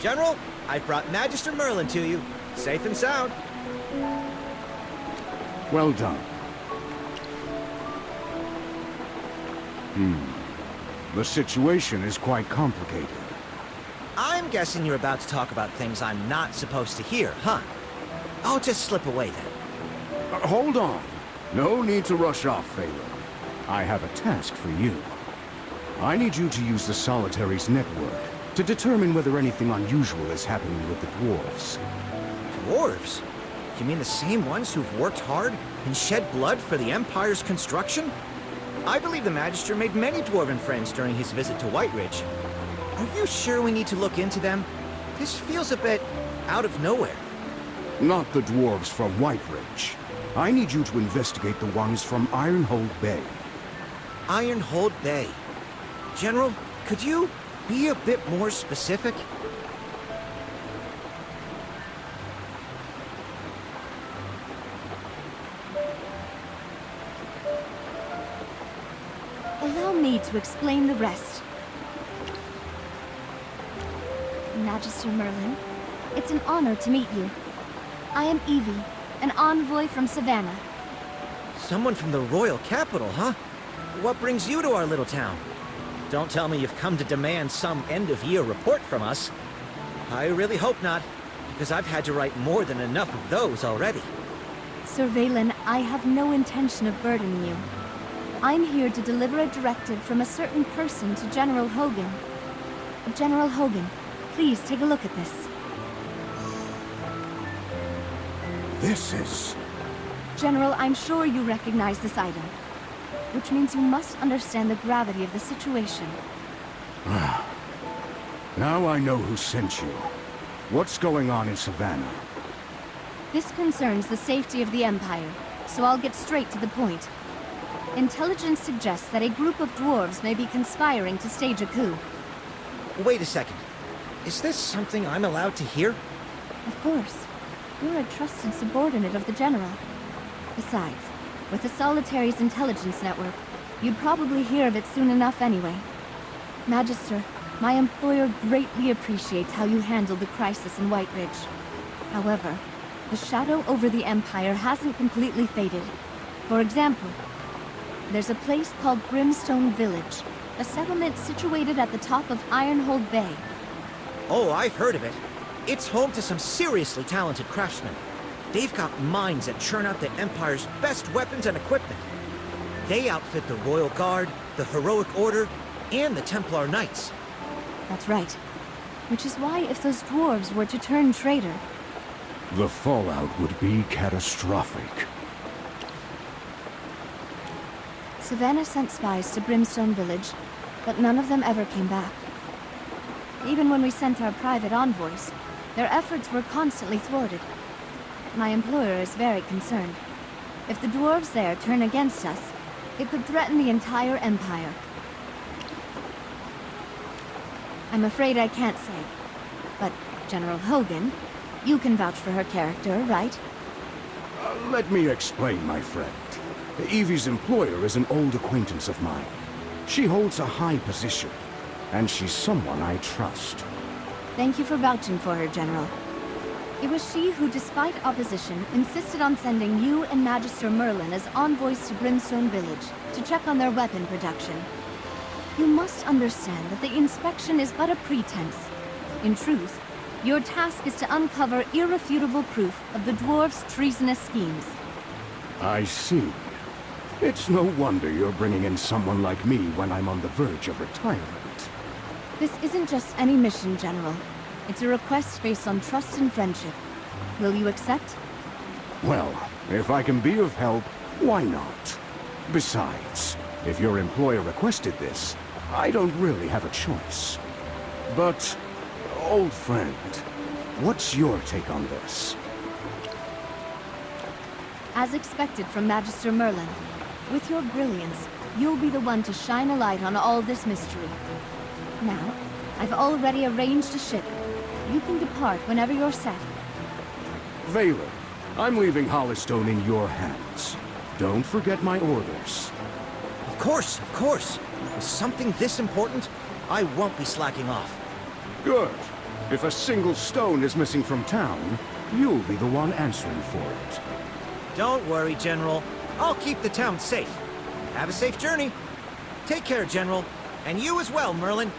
General, I brought Magister Merlin to you. Safe and sound. Well done. The situation is quite complicated. I'm guessing you're about to talk about things I'm not supposed to hear, huh? I'll just slip away then. Hold on. No need to rush off, Phelan. I have a task for you. I need you to use the Solitary's network to determine whether anything unusual is happening with the dwarves. Dwarves? You mean the same ones who've worked hard and shed blood for the Empire's construction? I believe the Magister made many dwarven friends during his visit to White Ridge. Are you sure we need to look into them? This feels a bit out of nowhere. Not the dwarves from White Ridge. I need you to investigate the ones from Ironhold Bay. Ironhold Bay. General, could you be a bit more specific? Allow me to explain the rest. Magister Merlin, it's an honor to meet you. I am Evie, an envoy from Savannah. Someone from the royal capital, huh? What brings you to our little town? Don't tell me you've come to demand some end-of-year report from us. I really hope not, because I've had to write more than enough of those already. Sir Valen, I have no intention of burdening you. I'm here to deliver a directive from a certain person to General Hogan. General Hogan, please take a look at this. This is... General, I'm sure you recognize this item, which means you must understand the gravity of the situation. Now I know who sent you. What's going on in Savannah? This concerns the safety of the Empire, so I'll get straight to the point. Intelligence suggests that a group of dwarves may be conspiring to stage a coup. Wait a second. Is this something I'm allowed to hear? Of course. You're a trusted subordinate of the General. Besides, with the Solitary's intelligence network, you'd probably hear of it soon enough anyway. Magister, my employer greatly appreciates how you handled the crisis in White Ridge. However, the shadow over the Empire hasn't completely faded. For example, there's a place called Brimstone Village, a settlement situated at the top of Ironhold Bay. Oh, I've heard of it. It's home to some seriously talented craftsmen. They've got minds that churn out the Empire's best weapons and equipment. They outfit the Royal Guard, the Heroic Order, and the Templar Knights. That's right. Which is why if those dwarves were to turn traitor... The fallout would be catastrophic. Savannah sent spies to Brimstone Village, but none of them ever came back. Even when we sent our private envoys, their efforts were constantly thwarted. My employer is very concerned. If the dwarves there turn against us, it could threaten the entire Empire. I'm afraid I can't say. But, General Hogan, you can vouch for her character, right? Let me explain, my friend. Evie's employer is an old acquaintance of mine. She holds a high position, and she's someone I trust. Thank you for vouching for her, General. It was she who, despite opposition, insisted on sending you and Magister Merlin as envoys to Brimstone Village to check on their weapon production. You must understand that the inspection is but a pretense. In truth, your task is to uncover irrefutable proof of the dwarves' treasonous schemes. I see. It's no wonder you're bringing in someone like me when I'm on the verge of retirement. This isn't just any mission, General. It's a request based on trust and friendship. Will you accept? Well, if I can be of help, why not? Besides, if your employer requested this, I don't really have a choice. But, old friend, what's your take on this? As expected from Magister Merlin, with your brilliance, you'll be the one to shine a light on all this mystery. Now, I've already arranged a ship. You can depart whenever you're set. Valen, I'm leaving Hollystone in your hands. Don't forget my orders. Of course, of course. With something this important, I won't be slacking off. Good. If a single stone is missing from town, you'll be the one answering for it. Don't worry, General. I'll keep the town safe. Have a safe journey. Take care, General. And you as well, Merlin.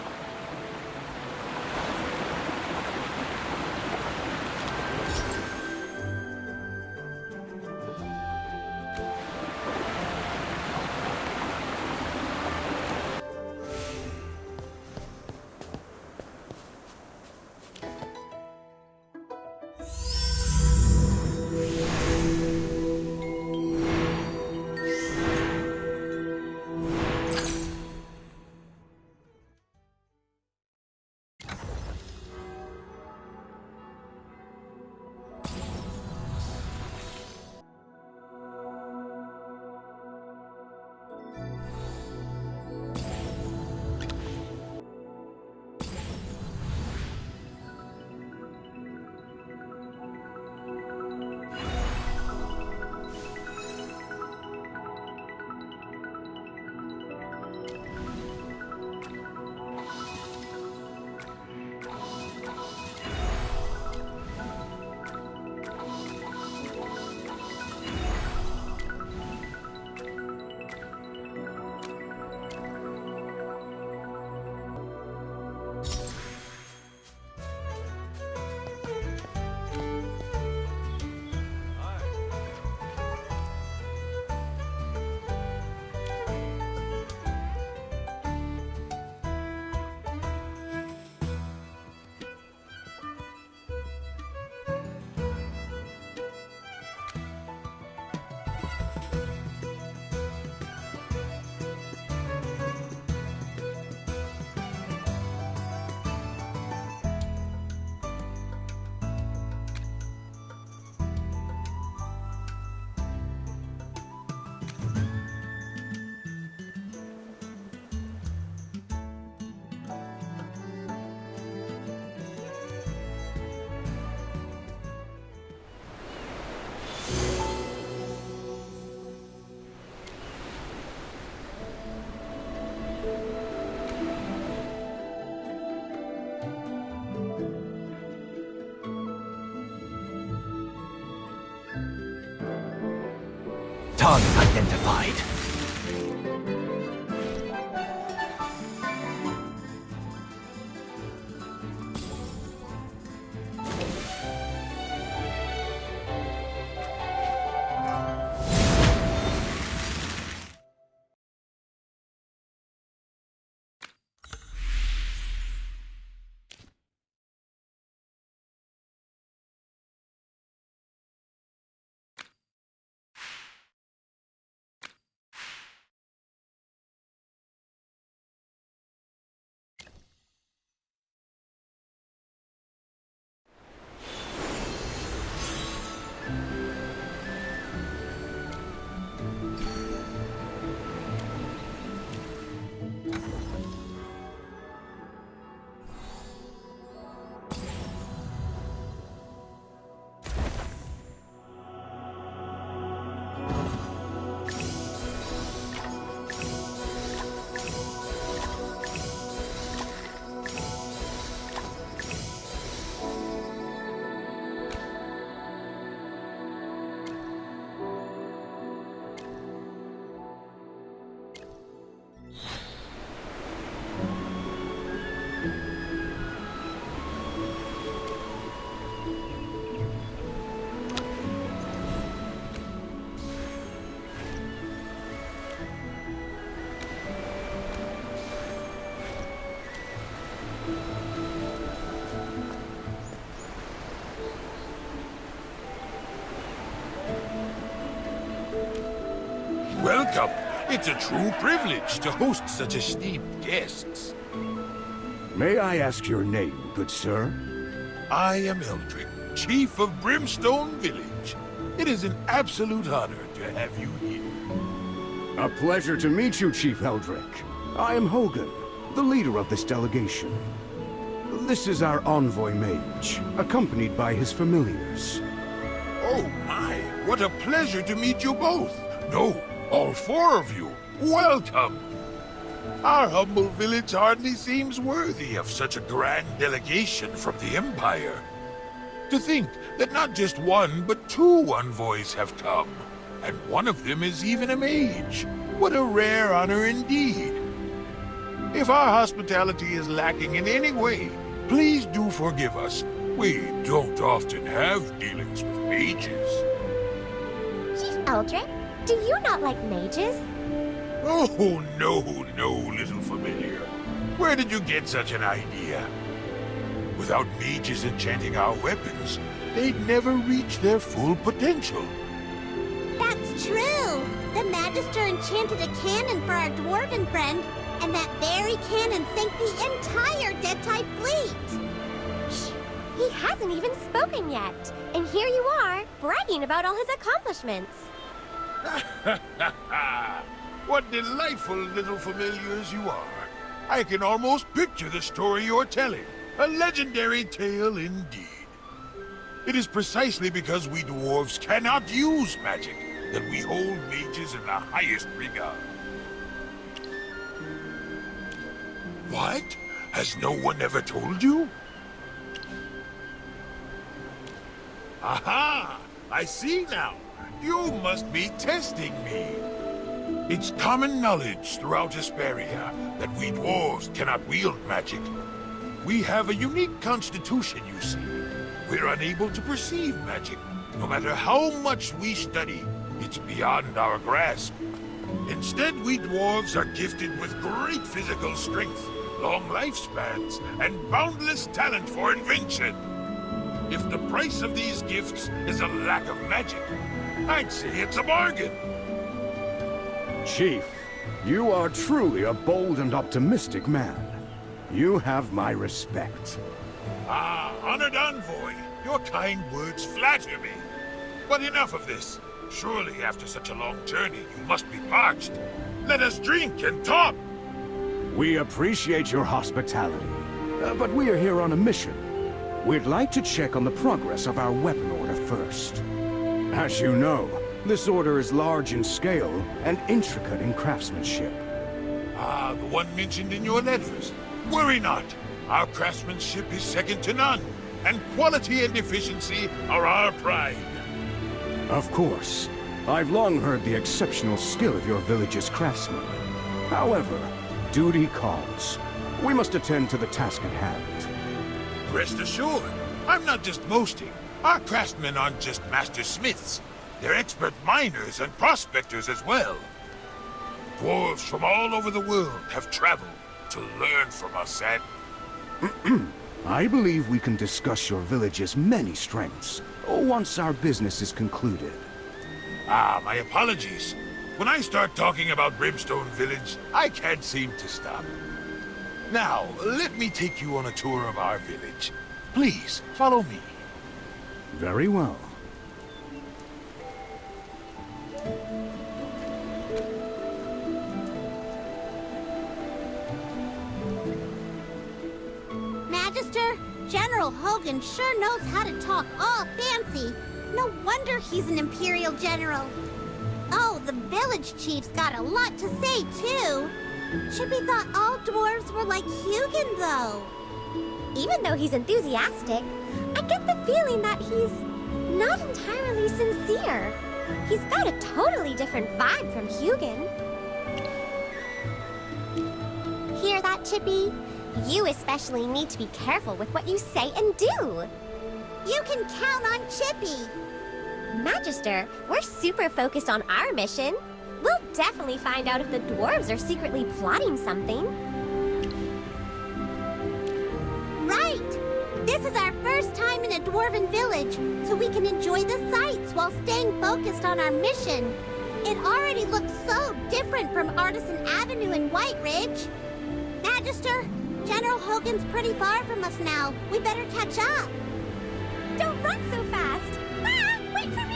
Target identified. Welcome. It's a true privilege to host such esteemed guests. May I ask your name, good sir? I am Eldrick, Chief of Brimstone Village. It is an absolute honor to have you here. A pleasure to meet you, Chief Eldrick. I am Hogan, the leader of this delegation. This is our envoy mage, accompanied by his familiars. Oh my, what a pleasure to meet you both. No, all four of you. Welcome. Our humble village hardly seems worthy of such a grand delegation from the Empire. To think that not just one, but two envoys have come, and one of them is even a mage. What a rare honor indeed. If our hospitality is lacking in any way, please do forgive us. We don't often have dealings with mages. Chief Eldrick, do you not like mages? Oh, no, little familiar. Where did you get such an idea? Without mages enchanting our weapons, they'd never reach their full potential. That's true! The Magister enchanted a cannon for our dwarven friend, and that very cannon sank the entire dead-type fleet! Shh! He hasn't even spoken yet, and here you are, bragging about all his accomplishments. What delightful little familiars you are. I can almost picture the story you're telling. A legendary tale indeed. It is precisely because we dwarves cannot use magic that we hold mages in the highest regard. What? Has no one ever told you? Aha! I see now. You must be testing me. It's common knowledge throughout Hesperia that we dwarves cannot wield magic. We have a unique constitution, you see. We're unable to perceive magic. No matter how much we study, it's beyond our grasp. Instead, we dwarves are gifted with great physical strength, long lifespans, and boundless talent for invention. If the price of these gifts is a lack of magic, I'd say it's a bargain. Chief, you are truly a bold and optimistic man. You have my respect. Ah, honored envoy, your kind words flatter me. But enough of this. Surely after such a long journey, you must be parched. Let us drink and talk. We appreciate your hospitality, but we are here on a mission. We'd like to check on the progress of our weapon order first. As you know, this order is large in scale and intricate in craftsmanship. Ah, the one mentioned in your letters. Worry not. Our craftsmanship is second to none, and quality and efficiency are our pride. Of course. I've long heard the exceptional skill of your village's craftsmen. However, duty calls. We must attend to the task at hand. Rest assured, I'm not just boasting. Our craftsmen aren't just master smiths. They're expert miners and prospectors as well. Dwarves from all over the world have traveled to learn from us and... I believe we can discuss your village's many strengths once our business is concluded. Ah, my apologies. When I start talking about Brimstone Village, I can't seem to stop. Now, let me take you on a tour of our village. Please, follow me. Very well. Magister, General Hogan sure knows how to talk all fancy. No wonder he's an Imperial General. Oh, the village chief's got a lot to say, too. Chippy thought all dwarves were like Hugin, though. Even though he's enthusiastic, I get the feeling that he's not entirely sincere. He's got a totally different vibe from Hugin. Hear that, Chippy? You especially need to be careful with what you say and do. You can count on Chippy. Magister, we're super focused on our mission. We'll definitely find out if the dwarves are secretly plotting something. Right! This is our first time in a dwarven village, so we can enjoy the sights while staying focused on our mission. It already looks so different from Artisan Avenue in White Ridge. Magister, General Hogan's pretty far from us now. We better catch up. Don't run so fast! Ah, wait for me!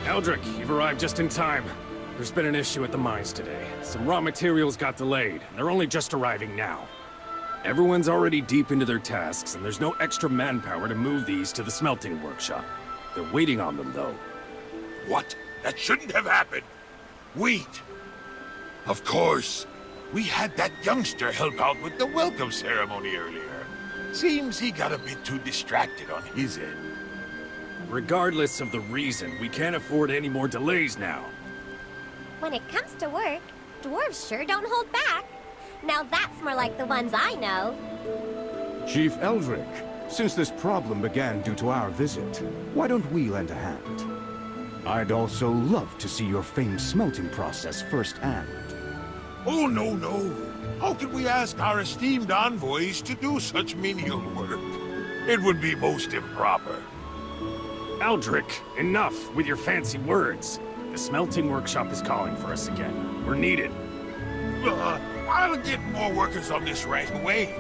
Eldrick, you've arrived just in time. There's been an issue at the mines today. Some raw materials got delayed, and they're only just arriving now. Everyone's already deep into their tasks, and there's no extra manpower to move these to the smelting workshop. They're waiting on them, though. What? That shouldn't have happened. Wait. Of course. We had that youngster help out with the welcome ceremony earlier. Seems he got a bit too distracted on his end. Regardless of the reason, we can't afford any more delays now. When it comes to work, dwarves sure don't hold back. Now that's more like the ones I know. Chief Eldrick, since this problem began due to our visit, why don't we lend a hand? I'd also love to see your famed smelting process firsthand. Oh, no, no. How could we ask our esteemed envoys to do such menial work? It would be most improper. Eldrick, enough with your fancy words. The smelting workshop is calling for us again. We're needed. I'll get more workers on this right away.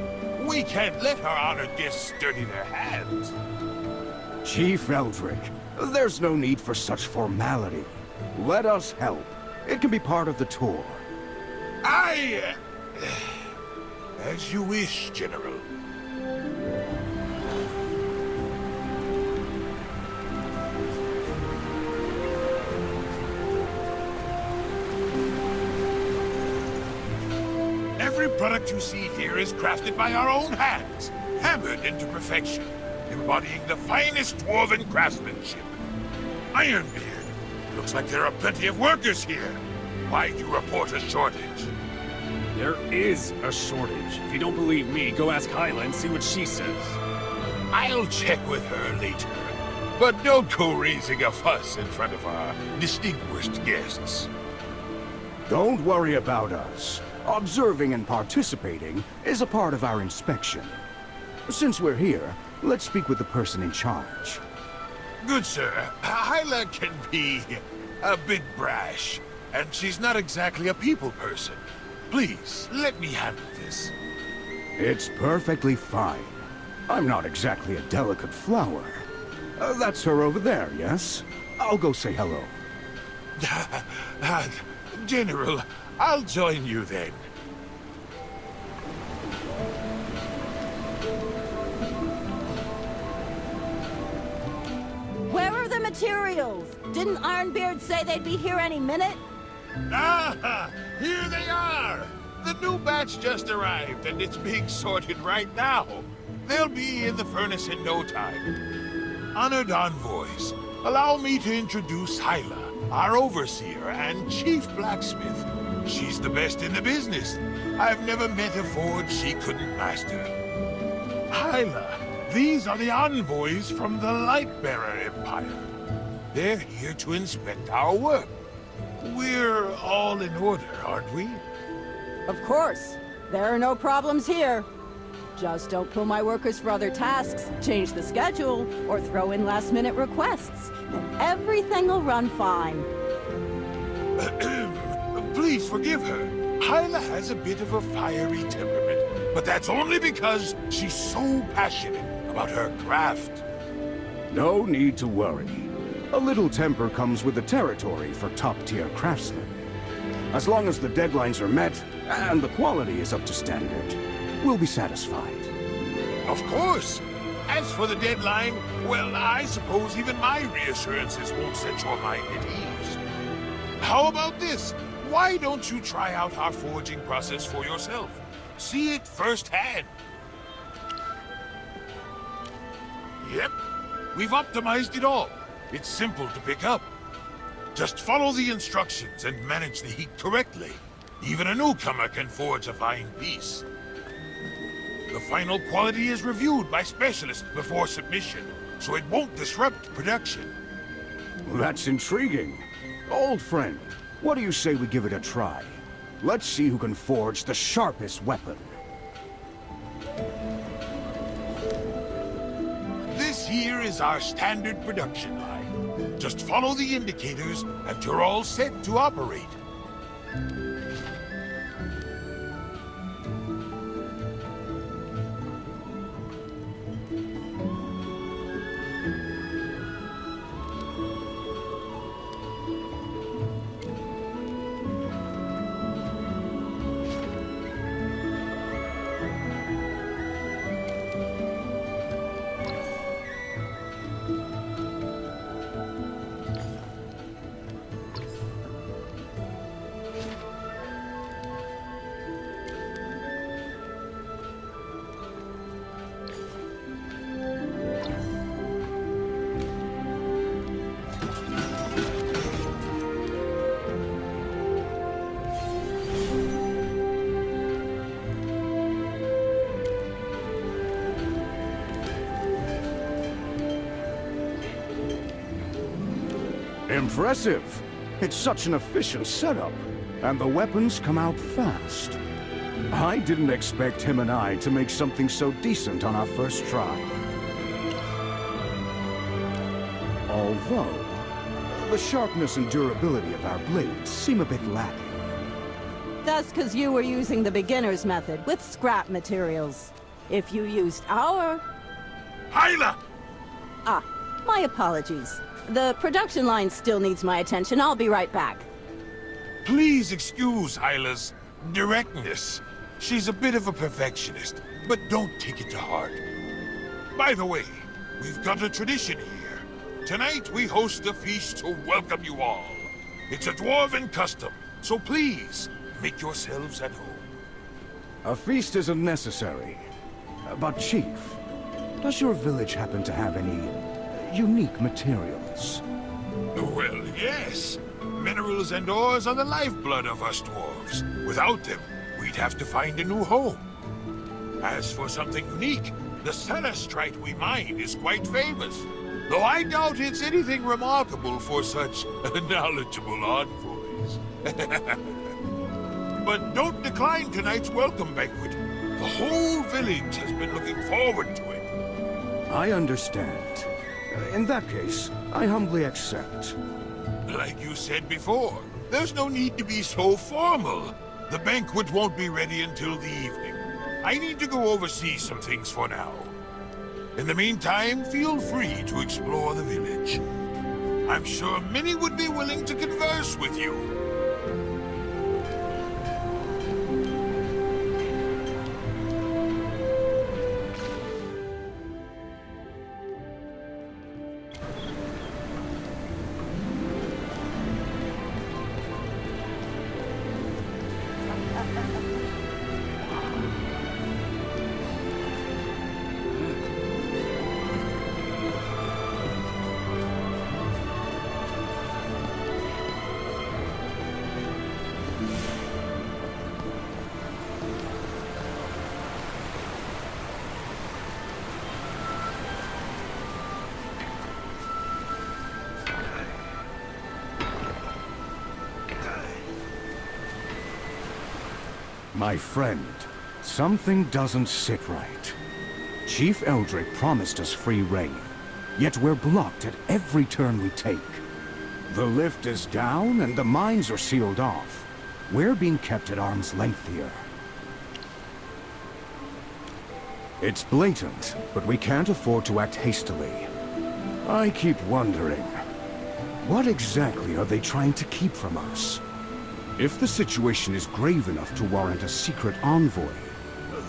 We can't let our honored guests dirty their hands. Chief Eldrick, there's no need for such formality. Let us help. It can be part of the tour. As you wish, General. Every product you see here is crafted by our own hands, hammered into perfection, embodying the finest dwarven craftsmanship. Ironbeard, looks like there are plenty of workers here. Why do you report a shortage? There is a shortage. If you don't believe me, go ask Hyla and see what she says. I'll check with her later. But don't go raising a fuss in front of our distinguished guests. Don't worry about us. Observing and participating is a part of our inspection. Since we're here, let's speak with the person in charge. Good sir, Hyla can be a bit brash, and she's not exactly a people person. Please, let me handle this. It's perfectly fine. I'm not exactly a delicate flower. That's her over there, yes? I'll go say hello. General, I'll join you then. Where are the materials? Didn't Ironbeard say they'd be here any minute? Ah, here they are! The new batch just arrived, and it's being sorted right now. They'll be in the furnace in no time. Honored envoys, allow me to introduce Hyla, our overseer and chief blacksmith. She's the best in the business. I've never met a forge she couldn't master. Hyla, these are the envoys from the Lightbearer Empire. They're here to inspect our work. We're all in order, aren't we? Of course. There are no problems here. Just don't pull my workers for other tasks, change the schedule, or throw in last-minute requests, and everything will run fine. Please forgive her. Hyla has a bit of a fiery temperament, but that's only because she's so passionate about her craft. No need to worry. A little temper comes with the territory for top-tier craftsmen. As long as the deadlines are met, and the quality is up to standard, we'll be satisfied. Of course. As for the deadline, well, I suppose even my reassurances won't set your mind at ease. How about this? Why don't you try out our forging process for yourself? See it firsthand. Yep, we've optimized it all. It's simple to pick up. Just follow the instructions and manage the heat correctly. Even a newcomer can forge a fine piece. The final quality is reviewed by specialists before submission, so it won't disrupt production. That's intriguing. Old friend, what do you say we give it a try? Let's see who can forge the sharpest weapon. This here is our standard production line. Just follow the indicators and you're all set to operate. Impressive. It's such an efficient setup, and the weapons come out fast. I didn't expect him and I to make something so decent on our first try. Although, the sharpness and durability of our blades seem a bit lacking. That's because you were using the beginner's method with scrap materials. If you used our... Hyla! Ah, my apologies. The production line still needs my attention. I'll be right back. Please excuse Hyla's directness. She's a bit of a perfectionist, but don't take it to heart. By the way, we've got a tradition here. Tonight we host a feast to welcome you all. It's a dwarven custom, so please, make yourselves at home. A feast isn't necessary. But Chief, does your village happen to have any unique materials? Well, yes. Minerals and ores are the lifeblood of us dwarves. Without them, we'd have to find a new home. As for something unique, the Celestrite we mine is quite famous. Though I doubt it's anything remarkable for such knowledgeable envoys. But don't decline tonight's welcome banquet. The whole village has been looking forward to it. I understand. In that case, I humbly accept. Like you said before, there's no need to be so formal. The banquet won't be ready until the evening. I need to go oversee some things for now. In the meantime, feel free to explore the village. I'm sure many would be willing to converse with you. My friend, something doesn't sit right. Chief Eldrick promised us free reign, yet we're blocked at every turn we take. The lift is down and the mines are sealed off. We're being kept at arm's length here. It's blatant, but we can't afford to act hastily. I keep wondering, what exactly are they trying to keep from us? If the situation is grave enough to warrant a secret envoy,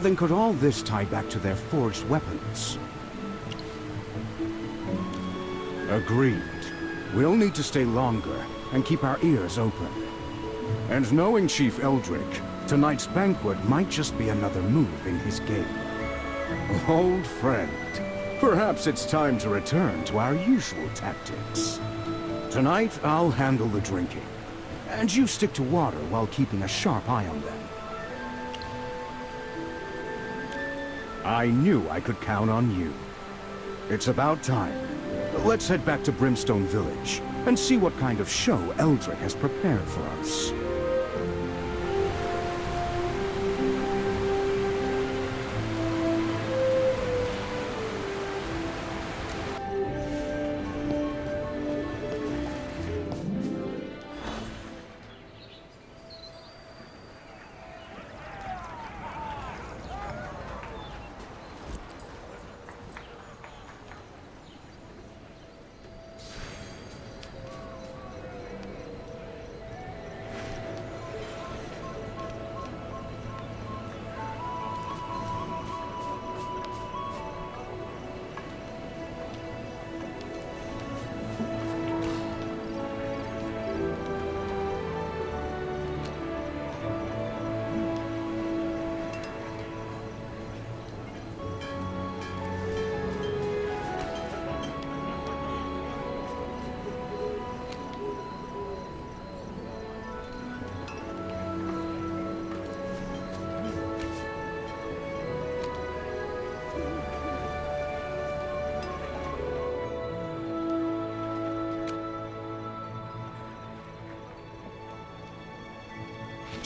then could all this tie back to their forged weapons? Agreed. We'll need to stay longer and keep our ears open. And knowing Chief Eldrick, tonight's banquet might just be another move in his game. Old friend, perhaps it's time to return to our usual tactics. Tonight, I'll handle the drinking. And you stick to water while keeping a sharp eye on them. I knew I could count on you. It's about time. Let's head back to Brimstone Village and see what kind of show Eldrick has prepared for us.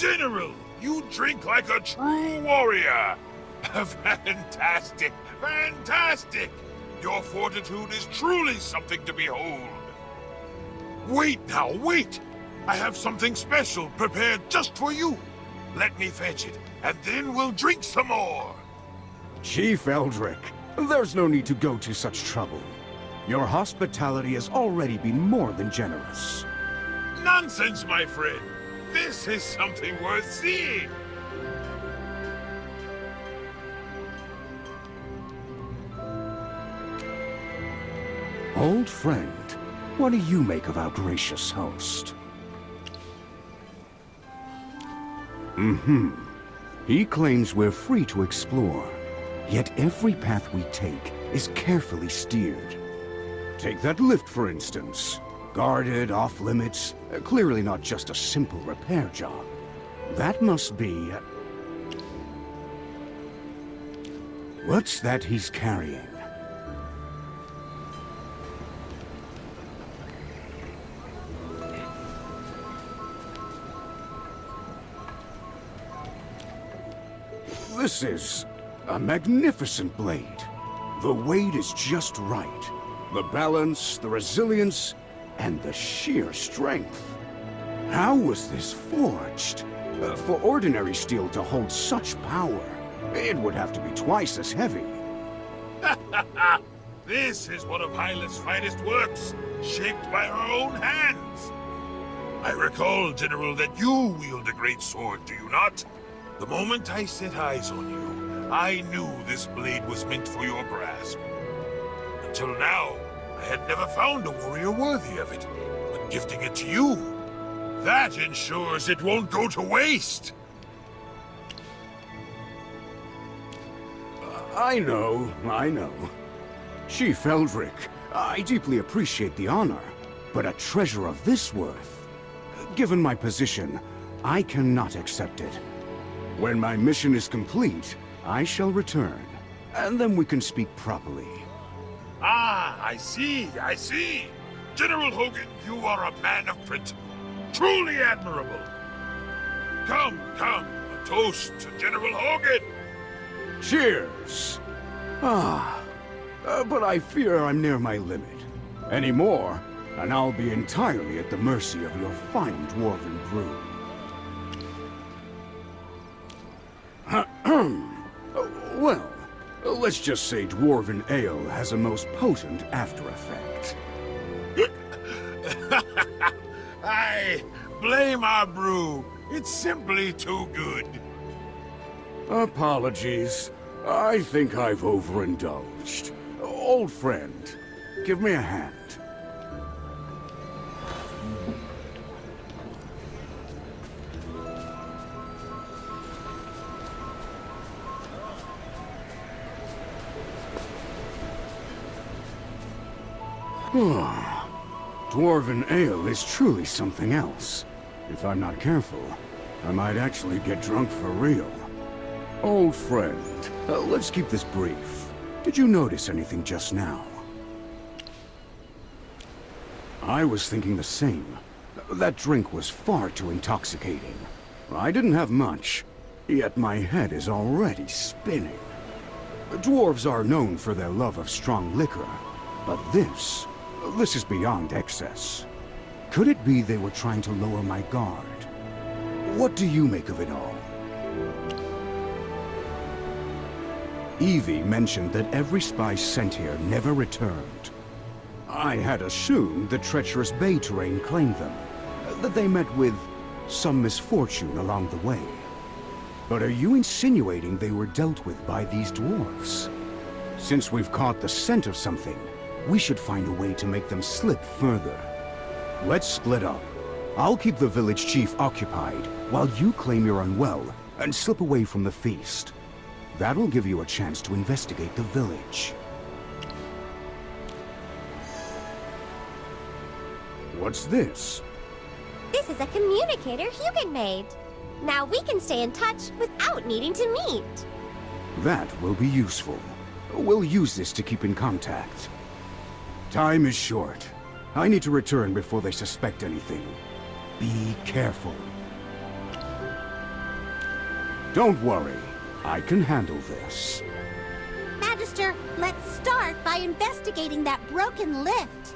General, you drink like a true warrior! Fantastic! Fantastic! Your fortitude is truly something to behold. Wait now, wait! I have something special prepared just for you. Let me fetch it, and then we'll drink some more. Chief Eldrick, there's no need to go to such trouble. Your hospitality has already been more than generous. Nonsense, my friend. This is something worth seeing. Old friend, what do you make of our gracious host? He claims we're free to explore, yet every path we take is carefully steered. Take that lift, for instance. Guarded, off-limits, clearly not just a simple repair job. That must be... What's that he's carrying? This is a magnificent blade. The weight is just right. The balance, the resilience, and the sheer strength. How was this forged? For ordinary steel to hold such power, it would have to be twice as heavy. This is one of Hyla's finest works, shaped by her own hands. I recall, General, that you wield a great sword, do you not? The moment I set eyes on you, I knew this blade was meant for your grasp. Until now, I had never found a warrior worthy of it, but gifting it to you, that ensures it won't go to waste. I know. Chief Eldrick, I deeply appreciate the honor, but a treasure of this worth, given my position, I cannot accept it. When my mission is complete, I shall return, and then we can speak properly. Ah, I see. General Hogan, you are a man of principle. Truly admirable. Come, a toast to General Hogan. Cheers! But I fear I'm near my limit. Any more, and I'll be entirely at the mercy of your fine dwarven brew. Well, let's just say dwarven ale has a most potent after effect. I blame our brew. It's simply too good. Apologies. I think I've overindulged. Old friend, give me a hand. Dwarven ale is truly something else. If I'm not careful, I might actually get drunk for real. Old friend, let's keep this brief. Did you notice anything just now? I was thinking the same. That drink was far too intoxicating. I didn't have much, yet my head is already spinning. Dwarves are known for their love of strong liquor, but this is beyond excess. Could it be they were trying to lower my guard? What do you make of it all? Evie mentioned that every spy sent here never returned. I had assumed the treacherous Bay terrain claimed them, that they met with some misfortune along the way. But are you insinuating they were dealt with by these dwarves? Since we've caught the scent of something, we should find a way to make them slip further. Let's split up. I'll keep the village chief occupied, while you claim you're unwell and slip away from the feast. That'll give you a chance to investigate the village. What's this? This is a communicator Hugin made. Now we can stay in touch without needing to meet. That will be useful. We'll use this to keep in contact. Time is short. I need to return before they suspect anything. Be careful. Don't worry. I can handle this. Magister, let's start by investigating that broken lift.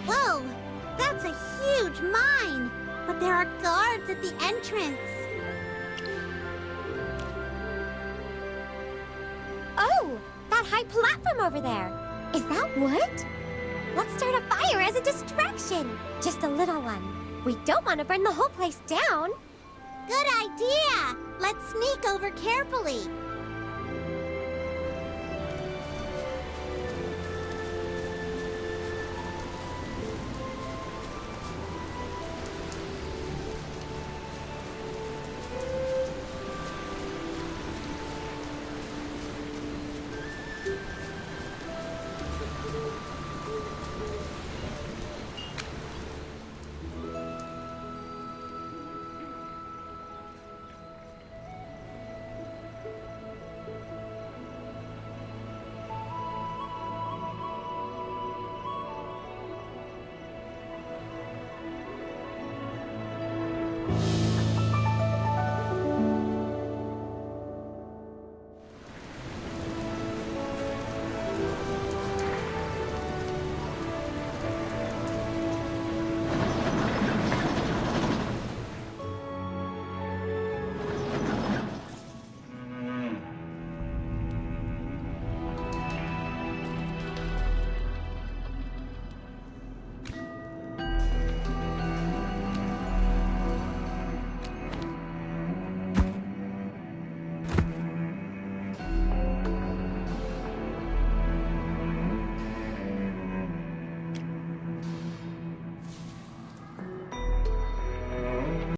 Whoa! That's a huge mine! But there are guards at the entrance. Oh! That high platform over there! Is that wood? Let's start a fire as a distraction! Just a little one. We don't want to burn the whole place down. Good idea! Let's sneak over carefully.